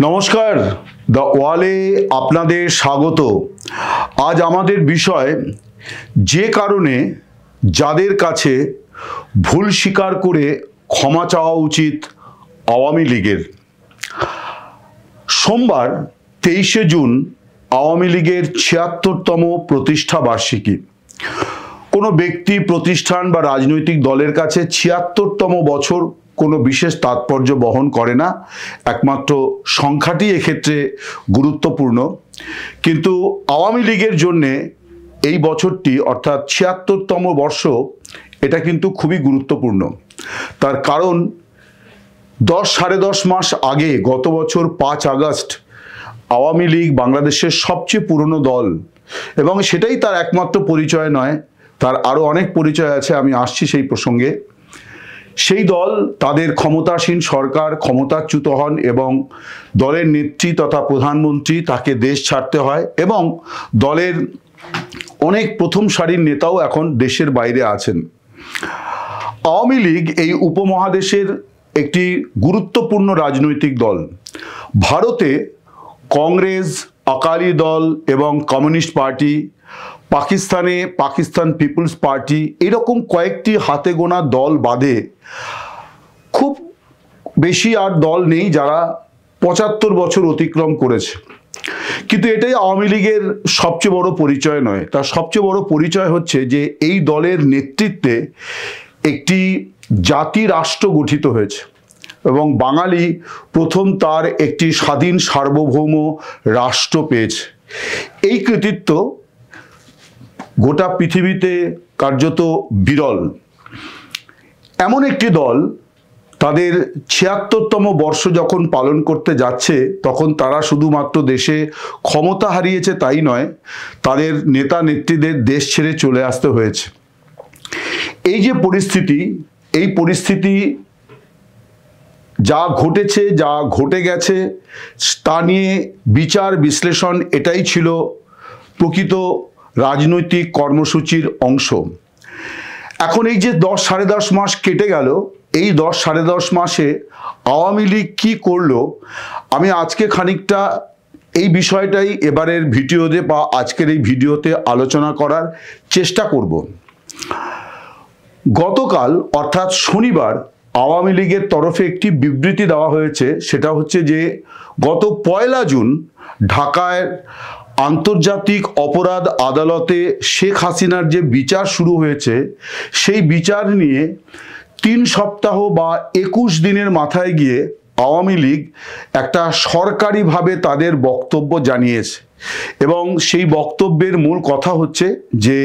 নমস্কার, দ্য ওয়ালে আপনাদের স্বাগত। আজ আমাদের বিষয় যে কারণে যাদের কাছে ভুল স্বীকার করে ক্ষমা চাওয়া উচিত আওয়ামী লীগের। সোমবার 23শে জুন আওয়ামী লীগের ৭৬তম প্রতিষ্ঠা বার্ষিকী। কোনো ব্যক্তি, প্রতিষ্ঠান বা রাজনৈতিক দলের কাছে ৭৬তম বছর কোনো বিশেষ তাৎপর্য বহন করে না, একমাত্র সংখ্যাটি এক্ষেত্রে গুরুত্বপূর্ণ। কিন্তু আওয়ামী লীগের জন্যে এই বছরটি অর্থাৎ ৭৬তম বর্ষ এটা কিন্তু খুবই গুরুত্বপূর্ণ। তার কারণ সাড়ে দশ মাস আগে গত বছর ৫ আগস্ট আওয়ামী লীগ বাংলাদেশের সবচেয়ে পুরনো দল, এবং সেটাই তার একমাত্র পরিচয় নয়, তার আরও অনেক পরিচয় আছে, আমি আসছি সেই প্রসঙ্গে। সেই দল তাদের ক্ষমতাসীন সরকার ক্ষমতাচ্যুত হন এবং দলের নেত্রী তথা প্রধানমন্ত্রী তাকে দেশ ছাড়তে হয়, এবং দলের অনেক প্রথম সারির নেতাও এখন দেশের বাইরে আছেন। আওয়ামী লীগ এই উপমহাদেশের একটি গুরুত্বপূর্ণ রাজনৈতিক দল। ভারতে কংগ্রেস, আকালি দল এবং কমিউনিস্ট পার্টি, পাকিস্তানে পাকিস্তান পিপলস পার্টি, এরকম কয়েকটি হাতে গোনা দল বাদে খুব বেশি আর দল নেই যারা ৭৫ বছর অতিক্রম করেছে। কিন্তু এটাই আওয়ামী লীগের সবচেয়ে বড় পরিচয় নয়। তার সবচেয়ে বড় পরিচয় হচ্ছে যে এই দলের নেতৃত্বে একটি জাতি রাষ্ট্র গঠিত হয়েছে এবং বাঙালি প্রথম তার একটি স্বাধীন সার্বভৌম রাষ্ট্র পেয়েছে। এই কৃতিত্ব গোটা পৃথিবীতে কার্যত বিরল। এমন একটি দল তাদের ৭৬তম বর্ষ যখন পালন করতে যাচ্ছে, তখন তারা শুধুমাত্র দেশে ক্ষমতা হারিয়েছে তাই নয়, তাদের নেতা নেত্রীদের দেশ ছেড়ে চলে আসতে হয়েছে। এই যে পরিস্থিতি, এই পরিস্থিতি যা ঘটেছে, যা ঘটে গেছে, তা নিয়ে বিচার বিশ্লেষণ এটাই ছিল প্রকৃত রাজনৈতিক কর্মসূচির অংশ। এখন এই যে সাড়ে দশ মাস কেটে গেল, এই সাড়ে দশ মাসে আওয়ামী লীগ কী করলো, আমি আজকে খানিকটা এই বিষয়টাই এবারের ভিডিওতে বা আজকের এই ভিডিওতে আলোচনা করার চেষ্টা করব। গতকাল অর্থাৎ শনিবার আওয়ামী লীগের তরফে একটি বিবৃতি দেওয়া হয়েছে। সেটা হচ্ছে যে গত ১ জুন ঢাকায় আন্তর্জাতিক অপরাধ আদালতে শেখ হাসিনার যে বিচার শুরু হয়েছে, সেই বিচার নিয়ে ৩ সপ্তাহ বা ২১ দিনের মাথায় গিয়ে আওয়ামী লীগ একটা সরকারিভাবে তাদের বক্তব্য জানিয়েছে, এবং সেই বক্তব্যের মূল কথা হচ্ছে যে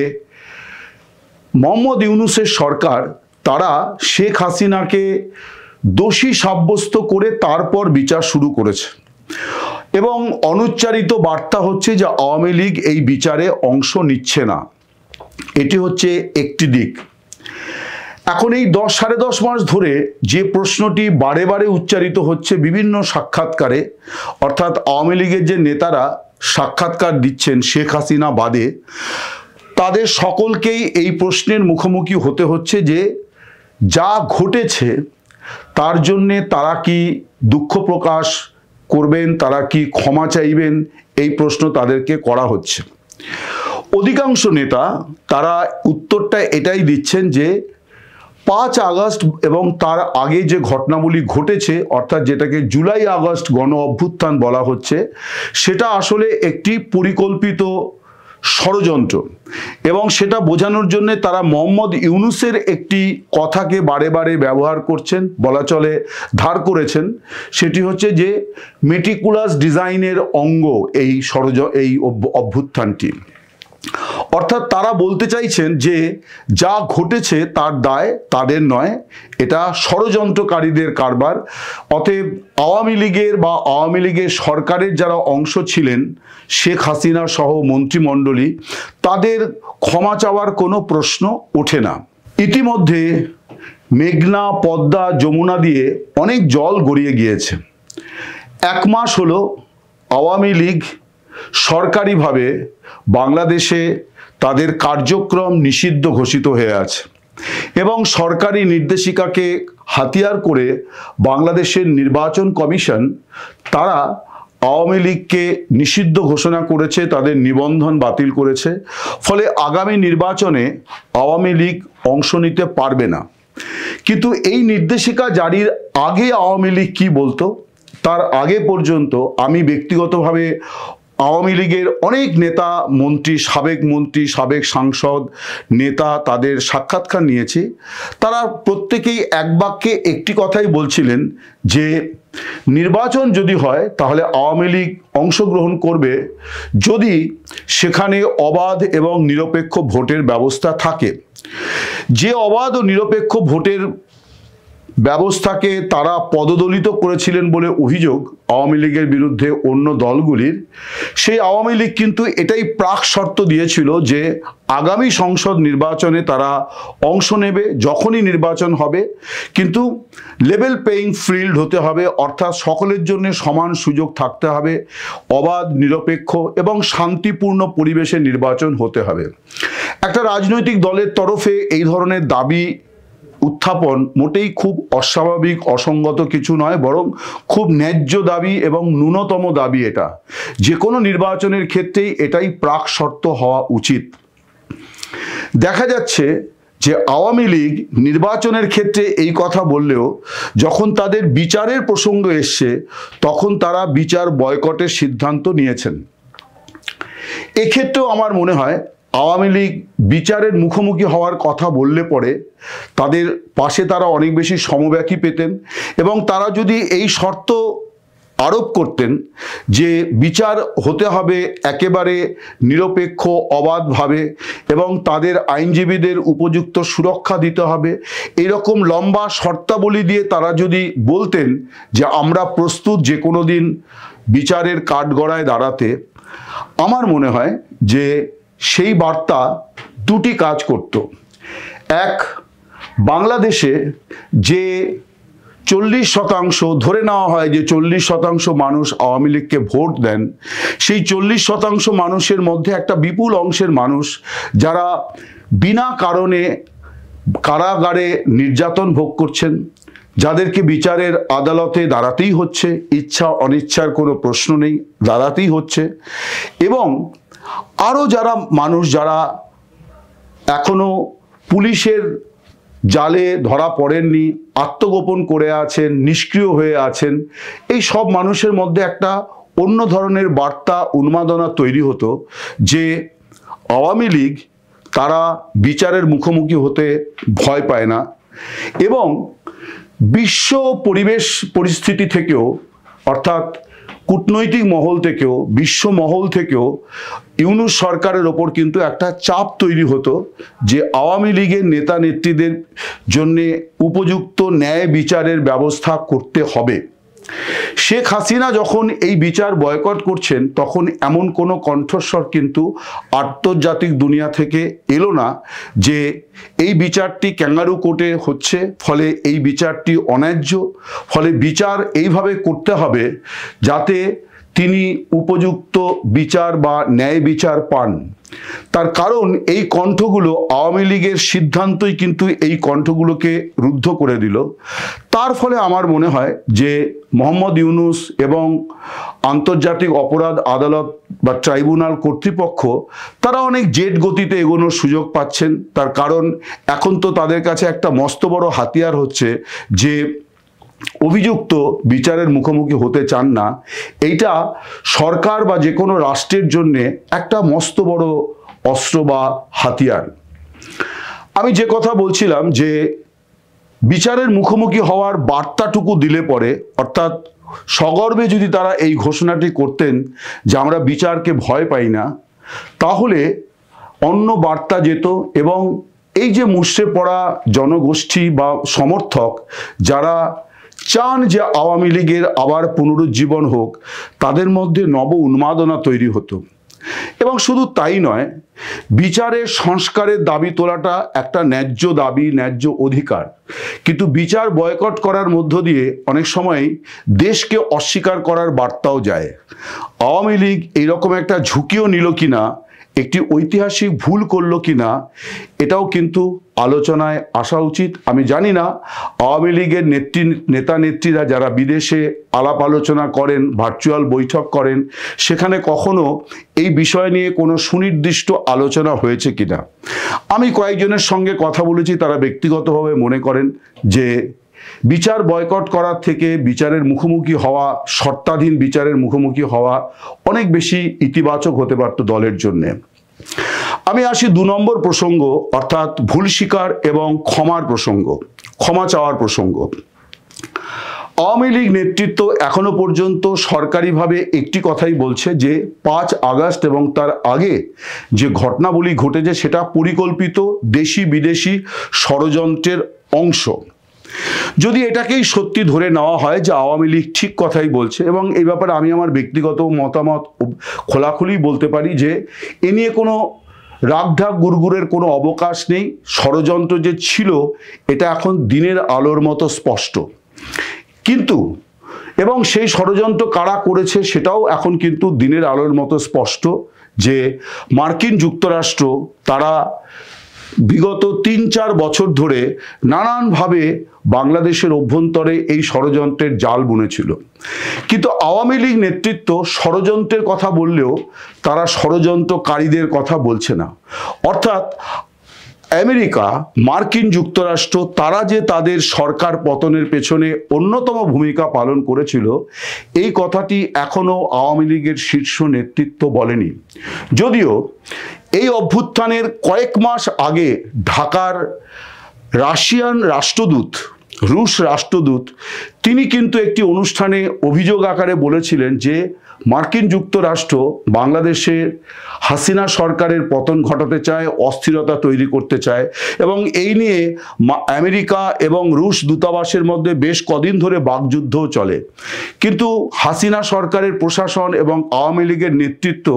মোহাম্মদ ইউনূসের সরকার, তারা শেখ হাসিনাকে দোষী সাব্যস্ত করে তারপর বিচার শুরু করেছে, এবং অনুচ্চারিত বার্তা হচ্ছে যে আওয়ামী লীগ এই বিচারে অংশ নিচ্ছে না। এটি হচ্ছে একটি দিক। এখন এই সাড়ে দশ মাস ধরে যে প্রশ্নটি বারে বারে উচ্চারিত হচ্ছে বিভিন্ন সাক্ষাৎকারে, অর্থাৎ আওয়ামী লীগের যে নেতারা সাক্ষাৎকার দিচ্ছেন শেখ হাসিনা বাদে, তাদের সকলকেই এই প্রশ্নের মুখোমুখি হতে হচ্ছে যে যা ঘটেছে তার জন্যে তারা কি দুঃখ প্রকাশ করবেন, তারা কি ক্ষমা চাইবেন, এই প্রশ্ন তাদেরকে করা হচ্ছে। অধিকাংশ নেতা তারা উত্তরটা এটাই দিচ্ছেন যে ৫ আগস্ট এবং তার আগে যে ঘটনাবলী ঘটেছে, অর্থাৎ যেটাকে জুলাই আগস্ট গণ অভ্যুত্থান বলা হচ্ছে, সেটা আসলে একটি পরিকল্পিত ষড়যন্ত্র, এবং সেটা বোঝানোর জন্য তারা মোহাম্মদ ইউনূসের একটি কথাকে বারে বারে ব্যবহার করছেন, বলা চলে ধার করেছেন। সেটি হচ্ছে যে মেটিকুলাস ডিজাইনের অঙ্গ এই অভ্যুত্থানটি। অর্থাৎ তারা বলতে চাইছেন যে যা ঘটেছে তার দায় তাদের নয়, এটা ষড়যন্ত্রকারীদের কারবার। অতএব আওয়ামী লীগের বা আওয়ামী লীগের সরকারের যারা অংশ ছিলেন, শেখ হাসিনা সহ মন্ত্রিমণ্ডলী, তাদের ক্ষমা চাওয়ার কোনো প্রশ্ন ওঠে না। ইতিমধ্যে মেঘনা, পদ্মা, যমুনা দিয়ে অনেক জল গড়িয়ে গিয়েছে। ১ মাস হলো আওয়ামী লীগ সরকারিভাবে বাংলাদেশে তাদের কার্যক্রম নিষিদ্ধ ঘোষিত হয়ে আছে, এবং সরকারি নির্দেশিকাকে হাতিয়ার করে বাংলাদেশের নির্বাচন কমিশন তারা আওয়ামী লীগকে নিষিদ্ধ ঘোষণা করেছে, তাদের নিবন্ধন বাতিল করেছে। ফলে আগামী নির্বাচনে আওয়ামী লীগ অংশ নিতে পারবে না। কিন্তু এই নির্দেশিকা জারির আগে আওয়ামী লীগ কি বলতো, তার আগে পর্যন্ত আমি ব্যক্তিগতভাবে আওয়ামী লীগের অনেক নেতা, মন্ত্রী, সাবেক সাংসদ, নেতা তাদের সাক্ষাৎকার নিয়েছি। তারা প্রত্যেকেই এক বাক্যে একটি কথাই বলছিলেন যে নির্বাচন যদি হয় তাহলে আওয়ামী লীগ অংশগ্রহণ করবে যদি সেখানে অবাধ এবং নিরপেক্ষ ভোটের ব্যবস্থা থাকে। যে অবাধ ও নিরপেক্ষ ভোটের ব্যবস্থাকে তারা পদদলিত করেছিলেন বলে অভিযোগ আওয়ামী লীগের বিরুদ্ধে অন্য দলগুলির, সেই আওয়ামী লীগ কিন্তু এটাই প্রাক শর্ত দিয়েছিল যে আগামী সংসদ নির্বাচনে তারা অংশ নেবে যখনই নির্বাচন হবে, কিন্তু লেভেল প্লেয়িং ফিল্ড হতে হবে, অর্থাৎ সকলের জন্য সমান সুযোগ থাকতে হবে, অবাধ, নিরপেক্ষ এবং শান্তিপূর্ণ পরিবেশে নির্বাচন হতে হবে। একটা রাজনৈতিক দলের তরফে এই ধরনের দাবি উত্থাপন মোটেই খুব অস্বাভাবিক, অসঙ্গত কিছু নয়, বরং খুব ন্যায্য দাবি এবং ন্যূনতম দাবি। এটা যে কোনো নির্বাচনের ক্ষেত্রেই এটাই প্রাক শর্ত হওয়া উচিত। দেখা যাচ্ছে যে আওয়ামী লীগ নির্বাচনের ক্ষেত্রে এই কথা বললেও যখন তাদের বিচারের প্রসঙ্গ এসছে তখন তারা বিচার বয়কটের সিদ্ধান্ত নিয়েছেন। এক্ষেত্রেও আমার মনে হয় আওয়ামী লীগ বিচারের মুখোমুখি হওয়ার কথা বললে পরে তাদের পাশে তারা অনেক বেশি সমব্যাথী পেতেন, এবং তারা যদি এই শর্ত আরোপ করতেন যে বিচার হতে হবে একেবারে নিরপেক্ষ, অবাধভাবে, এবং তাদের আইনজীবীদের উপযুক্ত সুরক্ষা দিতে হবে, এরকম লম্বা শর্তাবলী দিয়ে তারা যদি বলতেন যে আমরা প্রস্তুত যে কোনো দিন বিচারের কাঠগড়ায় দাঁড়াতে, আমার মনে হয় যে সেই বার্তা দুটি কাজ করত। এক, বাংলাদেশে যে 40% ধরে নেওয়া হয় যে 40% মানুষ আওয়ামী লীগকে ভোট দেন, সেই 40% মানুষের মধ্যে একটা বিপুল অংশের মানুষ যারা বিনা কারণে কারাগারে নির্যাতন ভোগ করছেন, যাদেরকে বিচারের আদালতে দাঁড়াতেই হচ্ছে, ইচ্ছা অনিচ্ছার কোনো প্রশ্ন নেই, দাঁড়াতেই হচ্ছে, এবং আরও যারা মানুষ যারা এখনো পুলিশের জালে ধরা পড়েননি, আত্মগোপন করে আছেন, নিষ্ক্রিয় হয়ে আছেন, এই সব মানুষের মধ্যে একটা অন্য ধরনের বার্তা, উন্মাদনা তৈরি হতো যে আওয়ামী লীগ তারা বিচারের মুখোমুখি হতে ভয় পায় না। এবং বিশ্ব পরিবেশ পরিস্থিতি থেকেও, অর্থাৎ কূটনৈতিক মহল থেকেও, বিশ্ব মহল থেকেও ইউনূস সরকারের ওপর কিন্তু একটা চাপ তৈরি হতো যে আওয়ামী লীগের নেতা নেত্রীদের জন্যে উপযুক্ত ন্যায় বিচারের ব্যবস্থা করতে হবে। শেখ হাসিনা যখন এই বিচার বয়কট করছেন তখন এমন কোনো কণ্ঠস্বর কিন্তু আন্তর্জাতিক দুনিয়া থেকে এলো না যে এই বিচারটি ক্যাঙ্গারু কোর্টে হচ্ছে, ফলে এই বিচারটি অন্যায্য, ফলে বিচার এইভাবে করতে হবে যাতে তিনি উপযুক্ত বিচার বা ন্যায় বিচার পান। তার কারণ এই কণ্ঠগুলো, আওয়ামী লীগের সিদ্ধান্তই কিন্তু এই কণ্ঠগুলোকে রুদ্ধ করে দিল। তার ফলে আমার মনে হয় যে মোহাম্মদ ইউনূস এবং আন্তর্জাতিক অপরাধ আদালত বা ট্রাইব্যুনাল কর্তৃপক্ষ তারা অনেক জেট গতিতে এগোনোর সুযোগ পাচ্ছেন। তার কারণ এখন তো তাদের কাছে একটা মস্ত বড় হাতিয়ার হচ্ছে যে অভিযুক্ত বিচারের মুখোমুখি হতে চান না। এইটা সরকার বা যে কোনো রাষ্ট্রের জন্য একটা মস্ত বড় অস্ত্র বা হাতিয়ার। আমি যে কথা বলছিলাম যে বিচারের মুখোমুখি হওয়ার বার্তাটুকু দিলে পরে, অর্থাৎ সগর্বে যদি তারা এই ঘোষণাটি করতেন যে আমরা বিচারকে ভয় পাই না, তাহলে অন্য বার্তা যেত, এবং এই যে মুষড়ে পড়া জনগোষ্ঠী বা সমর্থক যারা চান যে আওয়ামী লীগের আবার পুনরুজ্জীবন হোক, তাদের মধ্যে নব উন্মাদনা তৈরি হতো। এবং শুধু তাই নয়, বিচারের সংস্কারের দাবি তোলাটা একটা ন্যায্য দাবি, ন্যায্য অধিকার, কিন্তু বিচার বয়কট করার মধ্য দিয়ে অনেক সময় দেশকে অস্বীকার করার বার্তাও যায়। আওয়ামী লীগ এইরকম একটা ঝুঁকিও নিল কিনা একটি ঐতিহাসিক ভুল করলো কিনা এটাও কিন্তু আলোচনায় আসা উচিত। আমি জানি না আওয়ামী লীগের নেতা নেত্রীরা যারা বিদেশে আলাপ আলোচনা করেন, ভার্চুয়াল বৈঠক করেন, সেখানে কখনো এই বিষয় নিয়ে কোনো সুনির্দিষ্ট আলোচনা হয়েছে কিনা। আমি কয়েকজনের সঙ্গে কথা বলেছি, তারা ব্যক্তিগতভাবে মনে করেন যে বিচার বয়কট করার থেকে বিচারের মুখোমুখি হওয়া, শর্তাধীন বিচারের মুখোমুখি হওয়া অনেক বেশি ইতিবাচক হতে পারত দলের জন্যে। আমি আসি 2 নম্বর প্রসঙ্গ, অর্থাৎ ভুল স্বীকার এবং ক্ষমার প্রসঙ্গ, ক্ষমা চাওয়ার প্রসঙ্গ। আওয়ামী লীগ নেতৃত্ব এখনো পর্যন্ত সরকারিভাবে একটি কথাই বলছে যে 5 আগস্ট এবং তার আগে যে ঘটনাবলী ঘটেছে সেটা পরিকল্পিত দেশি বিদেশি ষড়যন্ত্রের অংশ। যদি এটাকেই সত্যি ধরে নেওয়া হয় যে আওয়ামী লীগ ঠিক কথাই বলছে, এবং এই ব্যাপারে আমি আমার ব্যক্তিগত মতামত খোলাখুলি বলতে পারি যে এ নিয়ে কোনো রাগঢাক গুড়গুড়ের কোনো অবকাশ নেই। ষড়যন্ত্র যে ছিল এটা এখন দিনের আলোর মতো স্পষ্ট, কিন্তু এবং সেই ষড়যন্ত্র কারা করেছে সেটাও এখন কিন্তু দিনের আলোর মতো স্পষ্ট যে মার্কিন যুক্তরাষ্ট্র তারা বিগত 3-4 বছর ধরে নানানভাবে বাংলাদেশের অভ্যন্তরে এই ষড়যন্ত্রের জাল বুনেছিল। কিন্তু আওয়ামী লীগ নেতৃত্ব ষড়যন্ত্রের কথা বললেও তারা ষড়যন্ত্রকারীদের কথা বলছে না। অর্থাৎ আমেরিকা, মার্কিন যুক্তরাষ্ট্র তারা যে তাদের সরকার পতনের পেছনে অন্যতম ভূমিকা পালন করেছিল এই কথাটি এখনো আওয়ামী লীগের শীর্ষ নেতৃত্ব বলেনি। যদিও এই অভ্যুত্থানের কয়েক মাস আগে ঢাকার রাশিয়ান রাষ্ট্রদূত, রুশ রাষ্ট্রদূত, তিনি কিন্তু একটি অনুষ্ঠানে অভিযোগ আকারে বলেছিলেন যে মার্কিন যুক্তরাষ্ট্র বাংলাদেশের হাসিনা সরকারের পতন ঘটাতে চায়, অস্থিরতা তৈরি করতে চায়, এবং এই নিয়ে আমেরিকা এবং রুশ দূতাবাসের মধ্যে বেশ কদিন ধরে বাকযুদ্ধও চলে। কিন্তু হাসিনা সরকারের প্রশাসন এবং আওয়ামী লীগের নেতৃত্ব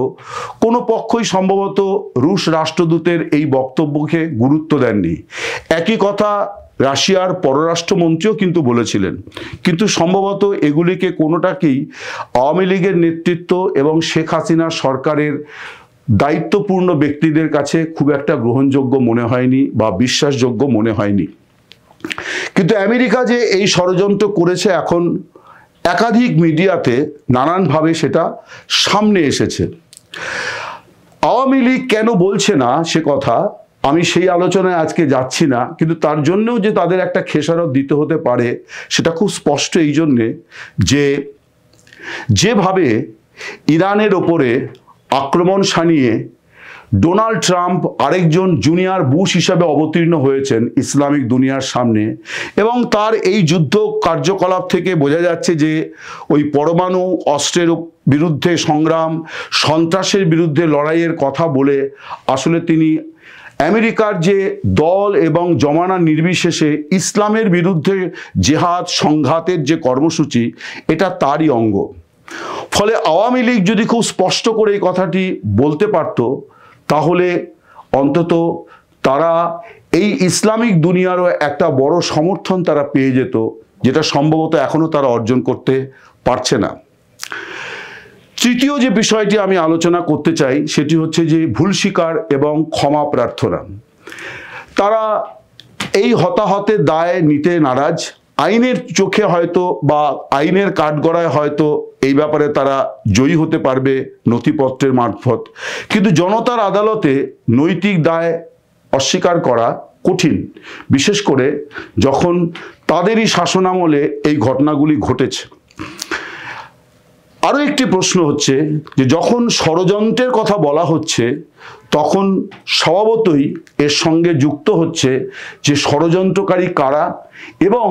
কোনো পক্ষই সম্ভবত রুশ রাষ্ট্রদূতের এই বক্তব্যকে গুরুত্ব দেননি। একই কথা রাশিয়ার পররাষ্ট্রমন্ত্রীও কিন্তু বলেছিলেন, কিন্তু সম্ভবত এগুলিকে কোনোটাকেই আওয়ামী লীগের নেতৃত্ব এবং শেখ হাসিনা সরকারের দায়িত্বপূর্ণ ব্যক্তিদের কাছে খুব একটা গ্রহণযোগ্য মনে হয়নি বা বিশ্বাসযোগ্য মনে হয়নি। কিন্তু আমেরিকা যে এই ষড়যন্ত্র করেছে এখন একাধিক মিডিয়াতে নানানভাবে সেটা সামনে এসেছে। আওয়ামী লীগ কেন বলছে না সে কথা আমি সেই আলোচনায় আজকে যাচ্ছি না, কিন্তু তার জন্যও যে তাদের একটা খেসারত দিতে হতে পারে সেটা খুব স্পষ্ট এই জন্যে যে যেভাবে ইরানের ওপরে আক্রমণ শানিয়ে ডোনাল্ড ট্রাম্প আরেকজন জুনিয়র বুশ হিসাবে অবতীর্ণ হয়েছেন ইসলামিক দুনিয়ার সামনে, এবং তার এই যুদ্ধ কার্যকলাপ থেকে বোঝা যাচ্ছে যে ওই পরমাণু অস্ত্রের বিরুদ্ধে সংগ্রাম, সন্ত্রাসের বিরুদ্ধে লড়াইয়ের কথা বলে আসলে তিনি আমেরিকার যে দল এবং জমানা নির্বিশেষে ইসলামের বিরুদ্ধে জেহাদ সংঘাতের যে কর্মসূচি এটা তারই অঙ্গ। ফলে আওয়ামী লীগ যদি খুব স্পষ্ট করে এই কথাটি বলতে পারত তাহলে অন্তত তারা এই ইসলামিক দুনিয়ারও একটা বড় সমর্থন তারা পেয়ে যেত, যেটা সম্ভবত এখনো তারা অর্জন করতে পারছে না। তৃতীয় যে বিষয়টি আমি আলোচনা করতে চাই সেটি হচ্ছে যে ভুল স্বীকার এবং ক্ষমা প্রার্থনা। তারা এই হতাহতের দায় নিতে নারাজ। আইনের চোখে হয়তো বা আইনের কাঠগড়ায় হয়তো এই ব্যাপারে তারা জয়ী হতে পারবে নথিপত্রের মারফত, কিন্তু জনতার আদালতে নৈতিক দায় অস্বীকার করা কঠিন, বিশেষ করে যখন তাদেরই শাসনামলে এই ঘটনাগুলি ঘটেছে। আরও একটি প্রশ্ন হচ্ছে যে যখন ষড়যন্ত্রের কথা বলা হচ্ছে তখন স্বভাবতই এর সঙ্গে যুক্ত হচ্ছে যে ষড়যন্ত্রকারী কারা এবং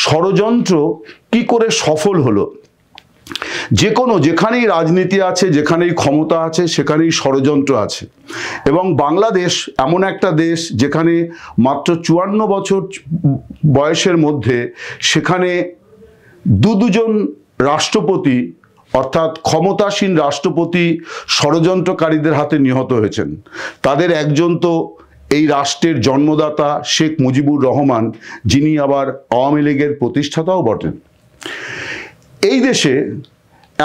ষড়যন্ত্র কি করে সফল হলো। যেখানেই রাজনীতি আছে, যেখানেই ক্ষমতা আছে, সেখানেই ষড়যন্ত্র আছে, এবং বাংলাদেশ এমন একটা দেশ যেখানে মাত্র 54 বছর বয়সের মধ্যে সেখানে দুজন রাষ্ট্রপতি অর্থাৎ ক্ষমতাসীন রাষ্ট্রপতি ষড়যন্ত্রকারীদের হাতে নিহত হয়েছেন। তাদের একজন তো এই রাষ্ট্রের জন্মদাতা শেখ মুজিবুর রহমান, যিনি আবার আওয়ামী লীগের প্রতিষ্ঠাতাও বটেন। এই দেশে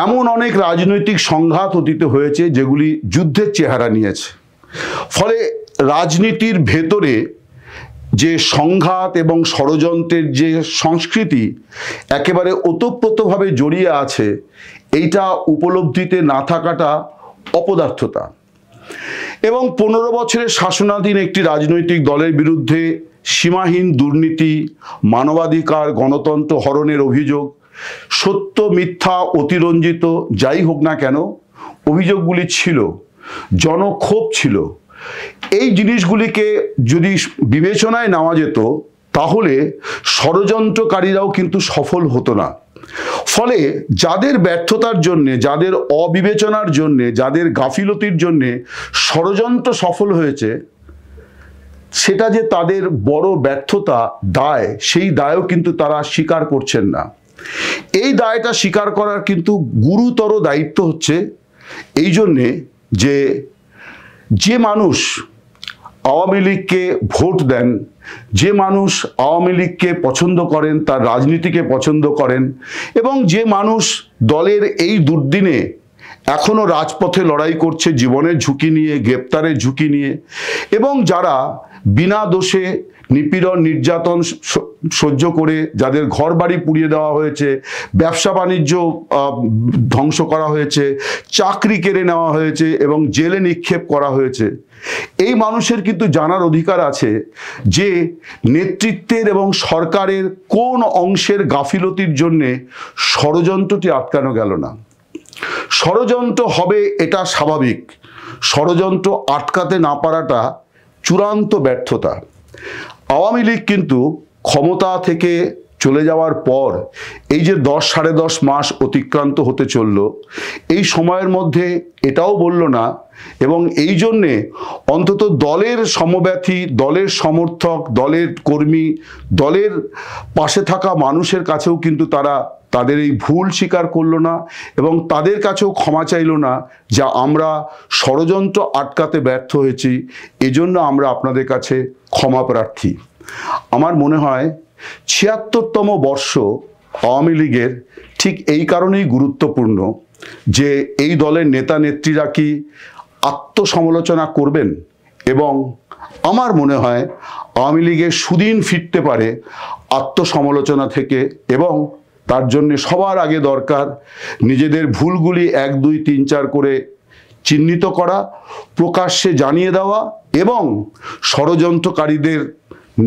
এমন অনেক রাজনৈতিক সংঘাত অতীতে হয়েছে যেগুলি যুদ্ধের চেহারা নিয়েছে। ফলে রাজনীতির ভেতরে যে সংঘাত এবং ষড়যন্ত্রের যে সংস্কৃতি একেবারে ওতপ্রোতভাবে জড়িয়ে আছে, এইটা উপলব্ধিতে না থাকাটা অপদার্থতা। এবং 15 বছরের শাসনাধীন একটি রাজনৈতিক দলের বিরুদ্ধে সীমাহীন দুর্নীতি, মানবাধিকার, গণতন্ত্র হরণের অভিযোগ, সত্য মিথ্যা অতিরঞ্জিত যাই হোক না কেন অভিযোগগুলি ছিল, জনক্ষোভ ছিল। এই জিনিসগুলিকে যদি বিবেচনায় নেওয়া যেত তাহলে ষড়যন্ত্রকারীরাও কিন্তু সফল হতো না। ফলে যাদের ব্যর্থতার জন্যে, যাদের অবিবেচনার জন্যে, যাদের গাফিলতির জন্যে ষড়যন্ত্র সফল হয়েছে, সেটা যে তাদের বড় ব্যর্থতা, দায়, সেই দায়ও কিন্তু তারা স্বীকার করছেন না। এই দায়টা স্বীকার করার কিন্তু গুরুতর দায়িত্ব হচ্ছে এই জন্যে যে মানুষ আওয়ামী লীগকে ভোট দেন, যে মানুষ আওয়ামী লীগকে পছন্দ করেন, তার রাজনীতিকে পছন্দ করেন, এবং যে মানুষ দলের এই দুর্দিনে এখনো রাজপথে লড়াই করছে জীবনের ঝুঁকি নিয়ে, গ্রেপ্তারের ঝুঁকি নিয়ে, এবং যারা বিনা দোষে নিপীড়ন নির্যাতন সহ্য করে, যাদের ঘর বাড়ি পুড়িয়ে দেওয়া হয়েছে, ব্যবসা বাণিজ্য ধ্বংস করা হয়েছে, চাকরি কেড়ে নেওয়া হয়েছে এবং জেলে নিক্ষেপ করা হয়েছে, এই মানুষের কিন্তু জানার অধিকার আছে যে নেতৃত্বের এবং সরকারের কোন অংশের গাফিলতির জন্যে ষড়যন্ত্রটি আটকানো গেল না। ষড়যন্ত্র হবে এটা স্বাভাবিক, ষড়যন্ত্র আটকাতে না পারাটা চূড়ান্ত ব্যর্থতা। আওয়ামী লীগ কিন্তু ক্ষমতা থেকে চলে যাওয়ার পর এই যে 10-10.5 মাস অতিক্রান্ত হতে চলল, এই সময়ের মধ্যে এটাও বলল না, এবং এই জন্যে অন্তত দলের সমব্যথী, দলের সমর্থক, দলের কর্মী, দলের পাশে থাকা মানুষের কাছেও কিন্তু তারা তাদের এই ভুল স্বীকার করলো না এবং তাদের কাছেও ক্ষমা চাইলো না, যা আমরা ষড়যন্ত্র আটকাতে ব্যর্থ হয়েছি, এজন্য আমরা আপনাদের কাছে ক্ষমা প্রার্থী। আমার মনে হয় 76তম বর্ষ আওয়ামী লীগের ঠিক এই কারণেই গুরুত্বপূর্ণ যে এই দলের নেতা নেত্রীরা কি আত্মসমালোচনা করবেন, এবং আমার মনে হয় আওয়ামী লীগের সুদিন ফিরতে পারে আত্মসমালোচনা থেকে, এবং তার জন্য সবার আগে দরকার নিজেদের ভুলগুলি 1, 2, 3, 4 করে চিহ্নিত করা, প্রকাশ্যে জানিয়ে দেওয়া এবং ষড়যন্ত্রকারীদের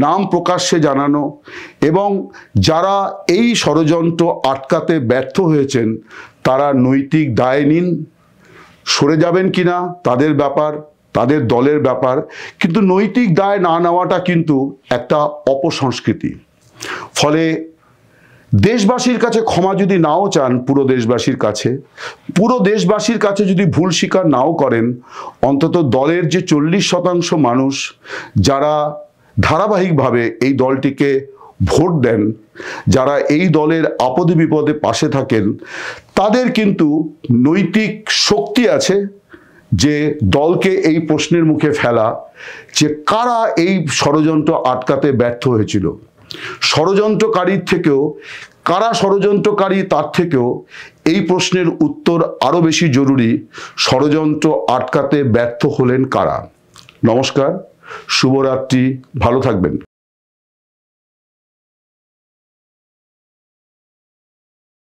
নাম প্রকাশ্যে জানানো, এবং যারা এই ষড়যন্ত্র আটকাতে ব্যর্থ হয়েছেন তারা নৈতিক দায় নিন। সরে যাবেন কিনা তাদের ব্যাপার, তাদের দলের ব্যাপার, কিন্তু নৈতিক দায় না নেওয়াটা কিন্তু একটা অপসংস্কৃতি। ফলে দেশবাসীর কাছে ক্ষমা যদি নাও চান, পুরো দেশবাসীর কাছে যদি ভুল স্বীকার নাও করেন, অন্তত দলের যে 40% মানুষ যারা ধারাবাহিকভাবে এই দলটিকে ভোট দেন, যারা এই দলের আপদে বিপদে পাশে থাকেন, তাদের কিন্তু নৈতিক শক্তি আছে যে দলকে এই প্রশ্নের মুখে ফেলা যে কারা এই ষড়যন্ত্র আটকাতে ব্যর্থ হয়েছিল। ষড়যন্ত্রকারীর থেকেও কারা ষড়যন্ত্রকারী তার থেকেও এই প্রশ্নের উত্তর আরো বেশি জরুরি, ষড়যন্ত্র আটকাতে ব্যর্থ হলেন কারা। নমস্কার, শুভরাত্রি, ভালো থাকবেন।